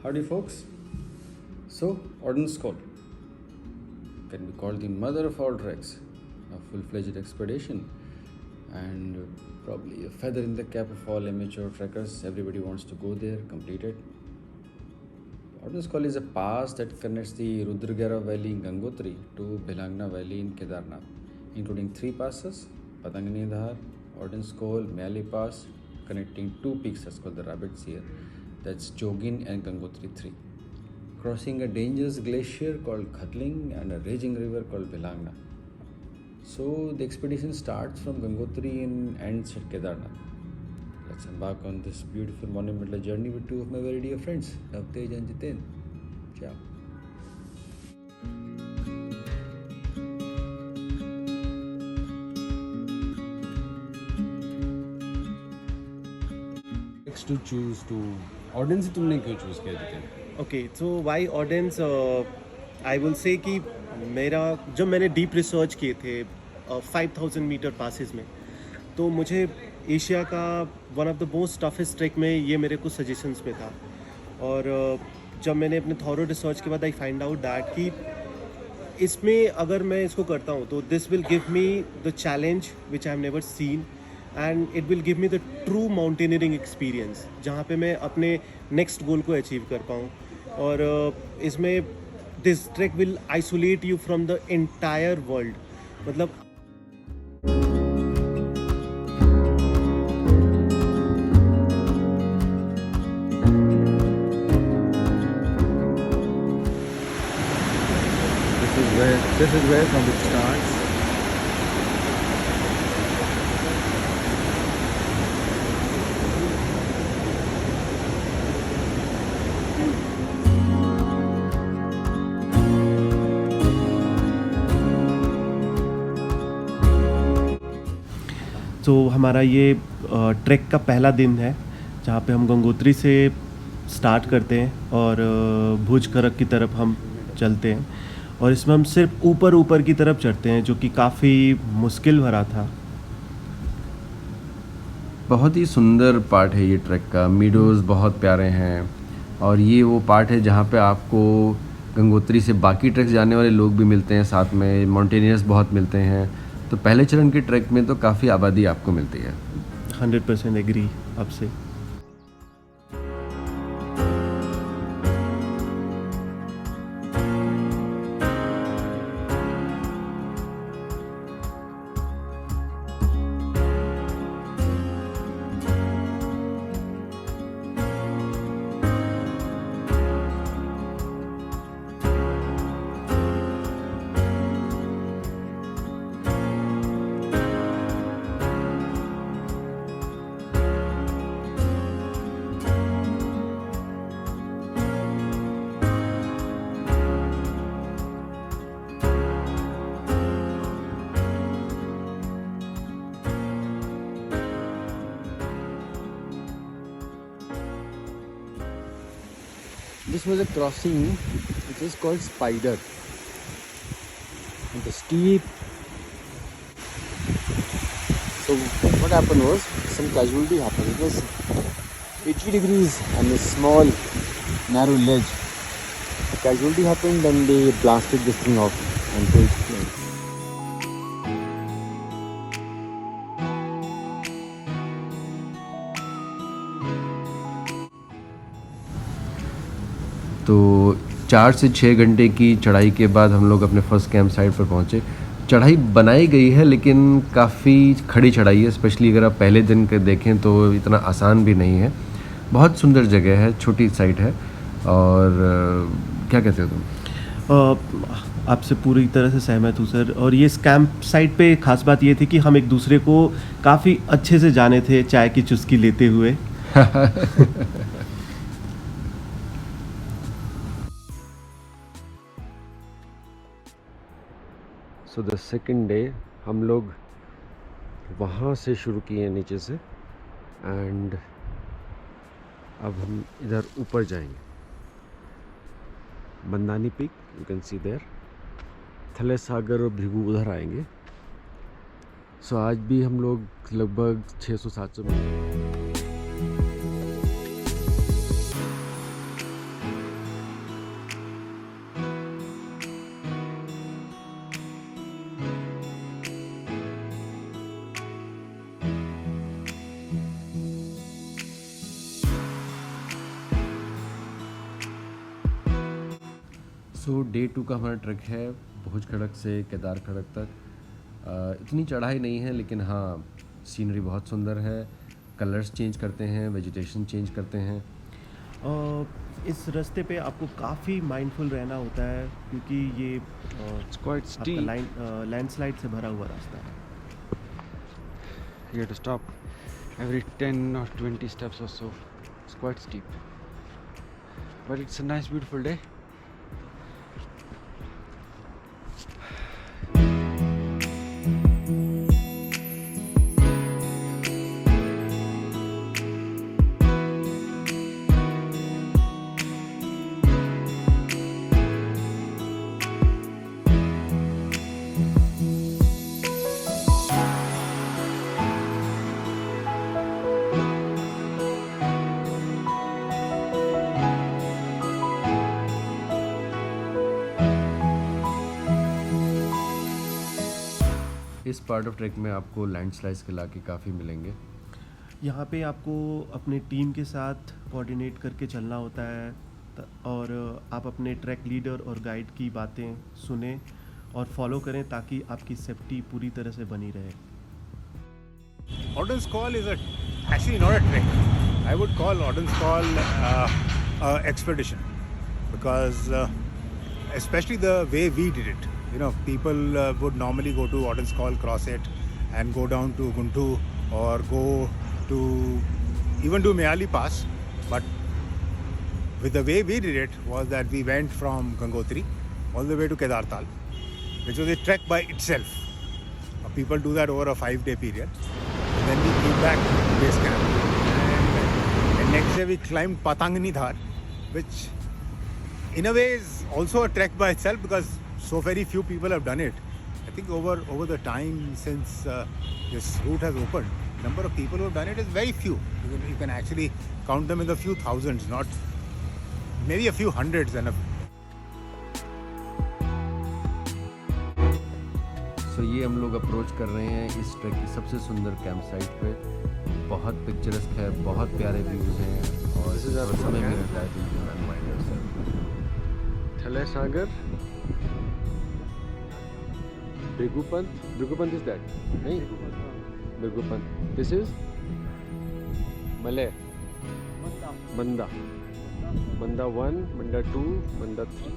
Howdy, folks. So, Ordnance Call can be called the mother of all treks, a full-fledged expedition, and probably a feather in the cap of all amateur trekkers. Everybody wants to go there, complete it. Ordnance Call is a pass that connects the Rudragara Valley in Gangotri to Bhelangna Valley in Kedarnath, including 3 passes: Patangani Dhar, Ordnance Call, Meali Pass, connecting 2 peaks that's called the Rabbits here. That's Jogin and Gangotri 3. Crossing a dangerous glacier called Khatling and a raging river called Bhelangna. So the expedition starts from Gangotri and ends at Kedarnath. Let's embark on this beautiful monumental journey with 2 of my very dear friends, Navtej and Jiten. Ciao. Next to choose to ordinance तुमने क्यों choose किया Jiten? Okay so why audience I will say कि मेरा जब मैंने deep research किए थे 5000 metre passes में, तो मुझे एशिया का one of the most toughest track में ये मेरे कुछ सजेशंस में था. और जब मैंने अपने थॉरो रिसर्च के बाद आई फाइंड आउट दैट कि इसमें अगर मैं इसको करता हूँ तो this will give me the challenge which I have never seen and it will give me the true mountaineering experience, जहाँ पे मैं अपने नेक्स्ट गोल को अचीव कर पाऊँ. और इसमें this track will isolate you from the entire world. मतलब This is where from it starts. तो हमारा ये ट्रैक का पहला दिन है, जहाँ पे हम गंगोत्री से स्टार्ट करते हैं और भुज खरक की तरफ हम चलते हैं. और इसमें हम सिर्फ ऊपर की तरफ चढ़ते हैं, जो कि काफ़ी मुश्किल भरा था. बहुत ही सुंदर पार्ट है ये ट्रैक का. मीडोज़ बहुत प्यारे हैं और ये वो पार्ट है जहाँ पे आपको गंगोत्री से बाकी ट्रैक्स जाने वाले लोग भी मिलते हैं, साथ में माउंटेनियर्स बहुत मिलते हैं. तो पहले चरण के ट्रैक में तो काफ़ी आबादी आपको मिलती है. 100% एग्री आपसे. This was a crossing which is called Spider. And the steep. So what happened was some casualty happened. It was 80 degrees on a small narrow ledge. A casualty happened and they blasted this thing off and so it's flamed. तो 4 से 6 घंटे की चढ़ाई के बाद हम लोग अपने फर्स्ट कैंप साइट पर पहुँचे. चढ़ाई बनाई गई है लेकिन काफ़ी खड़ी चढ़ाई है. स्पेशली अगर आप पहले दिन के देखें तो इतना आसान भी नहीं है. बहुत सुंदर जगह है, छोटी साइट है. और क्या कहते हो तुम? आपसे पूरी तरह से सहमत हूँ सर. और ये इस कैंप साइट पे खास बात ये थी कि हम एक दूसरे को काफ़ी अच्छे से जाने थे, चाय की चुस्की लेते हुए. सो द सेकेंड डे हम लोग वहाँ से शुरू किए नीचे से एंड अब हम इधर ऊपर जाएंगे. Bandani peak you can see there. Thalay Sagar और भृगु उधर आएंगे. सो आज भी हम लोग लगभग 600-700 मीटर सो डे 2 का हमारा ट्रैक है भुज खड़क से केदार खड़क तक। इतनी चढ़ाई नहीं है, लेकिन हाँ सीनरी बहुत सुंदर है। कलर्स चेंज करते हैं, वेजिटेशन चेंज करते हैं। इस रास्ते पे आपको काफ़ी माइंडफुल रहना होता है, क्योंकि ये It's quite आपका steep. लैंडस्लाइड से भरा हुआ रास्ता है। You have to stop every 10 or 20 steps or so. It's quite steep. But it's a nice, beautiful day. इस पार्ट ऑफ ट्रैक में आपको लैंडस्लाइड्स के इलाके काफ़ी मिलेंगे। यहाँ पे आपको अपने टीम के साथ कोऑर्डिनेट करके चलना होता है, और आप अपने ट्रैक लीडर और गाइड की बातें सुने और फॉलो करें, ताकि आपकी सेफ्टी पूरी तरह से बनी रहे। Ordnance Call is actually not a trek. I would call Ordnance Call a expedition, because especially the way we did it. You know, people would normally go to Ordnance Call, cross it, and go down to Guntur, or go to even do Meali Pass. But with the way we did it was that we went from Gangotri all the way to Kedartal, which was a trek by itself. People do that over a 5-day period. Then we came back to base camp, and next day we climbed Patangani Dhar, which in a way is also a trek by itself, because so very few people have done it. I think over the time since this route has opened, number of people who have done it is very few. You can actually count them in the few thousands, not maybe a few hundreds. And सो ये हम लोग approach कर रहे हैं इस track की सबसे सुंदर कैंप साइट पे। बहुत पिक्चरस्क है, बहुत प्यारे व्यूज़ हैं, और This is our समय भी camp. रहता है to unwind yourself. Thalai Sagar. Bhigupant. Bhigupant is that? Nahi? Bhigupant. This is Malay. Manda. Manda 1, Manda 2, Manda 3.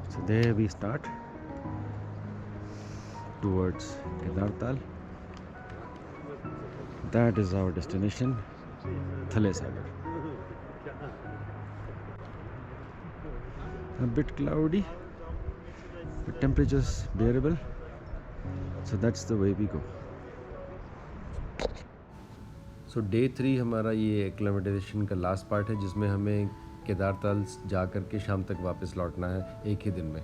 So there we start towards Kedartal. That is our destination, Thalai Sagar. A bit cloudy, but temperature's bearable. So that's the way we go. So day 3 हमारा ये acclimatisation का last part है, जिसमें हमें केदारताल जा कर के शाम तक वापस लौटना है एक ही दिन में।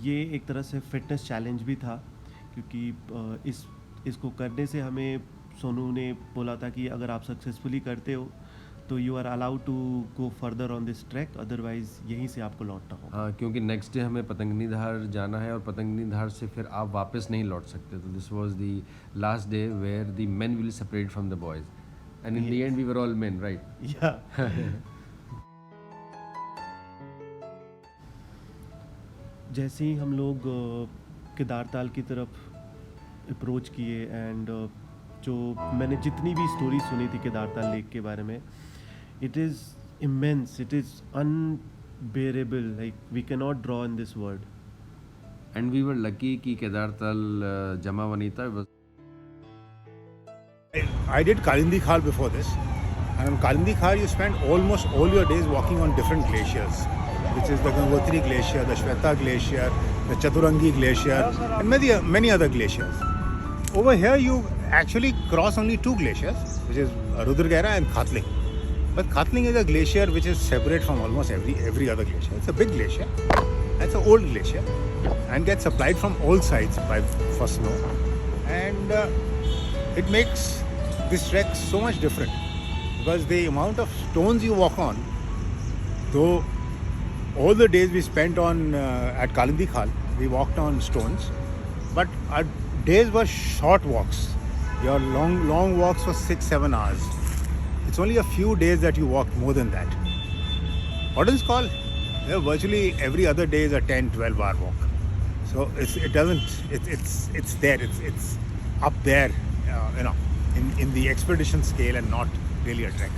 ये एक तरह से फिटनेस चैलेंज भी था, क्योंकि इसको करने से हमें सोनू ने बोला था कि अगर आप सक्सेसफुली करते हो तो you are allowed to go further on this track, otherwise यहीं से आपको लौटना होगा। हाँ, क्योंकि नेक्स्ट डे हमें पतंगनी धार जाना है, और पतंगनी धार से फिर आप वापस नहीं लौट सकते। तो this was the last day where the men will separate from the boys, and in the end we were all men, right? या जैसे ही हम लोग केदारताल की तरफ अप्रोच किए, एंड जो मैंने जितनी भी स्टोरी सुनी थी केदारताल लेक के बारे में, it is immense, it is bearable, like we cannot draw in this word. And we were lucky कि केदारतल जमा हुआ नहीं था. I did Kalindi Khal before this, and on Kalindi Khal you spend almost all your days walking on different glaciers, which is the Gangotri Glacier, the Shweta Glacier, the Chaturangi Glacier, and many other glaciers. Over here you actually cross only two glaciers, which is Rudragera and Khatling. But Khatling is a glacier which is separate from almost every other glacier. It's a big glacier. It's an old glacier and gets supplied from all sides for snow, and it makes this trek so much different because the amount of stones you walk on, though all the days we spent on at Kalindi Khal, we walked on stones, but our days were short walks. Your long walks for 6-7 hours. It's only a few days that you walked more than that. Ordnance Call, virtually every other day is a 10-12 hour walk. So it's there. It's up there, in the expedition scale and not really a trek.